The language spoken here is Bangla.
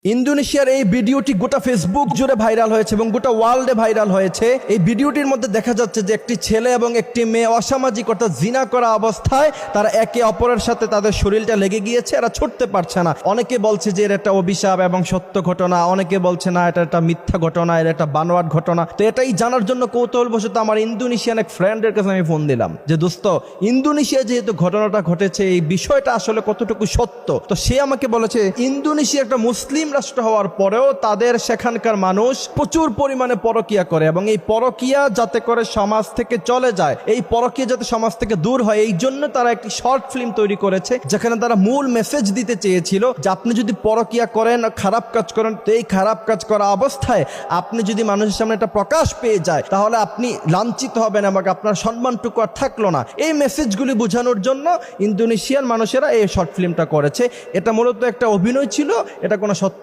ইন্দোনেশিয়ার এই ভিডিওটি গোটা ফেসবুক জুড়ে ভাইরাল হয়েছে এবং গোটা ওয়ার্ল্ডে ভাইরাল হয়েছে। এই ভিডিওটির মধ্যে দেখা যাচ্ছে যে একটি ছেলে এবং একটি মেয়ে অসামাজিক অর্থাৎ জিনা করা অবস্থায় তারা একে অপরের সাথে তাদের শরীরটা লেগে গিয়েছে, এরা ছুটতে পারছে না। অনেকে বলছে যে এর একটা অভিশাপ এবং সত্য ঘটনা, অনেকে বলছে না এটা একটা মিথ্যা ঘটনা, এর একটা বানোয়াট ঘটনা। তো এটাই জানার জন্য কৌতূহলবশত আমার ইন্দোনেশিয়ান এক ফ্রেন্ডের কাছে আমি ফোন দিলাম যে দোস্ত, ইন্দোনেশিয়া যেহেতু ঘটনাটা ঘটেছে এই বিষয়টা আসলে কতটুকু সত্য। তো সে আমাকে বলেছে ইন্দোনেশিয়া একটা মুসলিম রাষ্ট্র হওয়ার পরেও তাদের সেখানকার মানুষ প্রচুর পরিমাণে পরকিয়া করে এবং এই পরকিয়া যাতে করে সমাজ থেকে চলে যায়, এই পরকিয়া যাতে সমাজ থেকে দূর হয়, এই জন্য তারা একটি শর্ট ফিল্ম তৈরি করেছে যেখানে তারা মূল মেসেজ দিতে চেয়েছিল যে আপনি যদি পরকিয়া করেন, খারাপ কাজ করেন, তো এই খারাপ কাজ করা অবস্থায় আপনি যদি মানুষের সামনে একটা প্রকাশ পেয়ে যায় তাহলে আপনি লাঞ্ছিত হবেন এবং আপনার সম্মানটুকু আর থাকলো না। এই মেসেজগুলি বোঝানোর জন্য ইন্দোনেশিয়ান মানুষেরা এই শর্ট ফিল্মটা করেছে। এটা মূলত একটা অভিনয় ছিল, এটা কোনো সত্য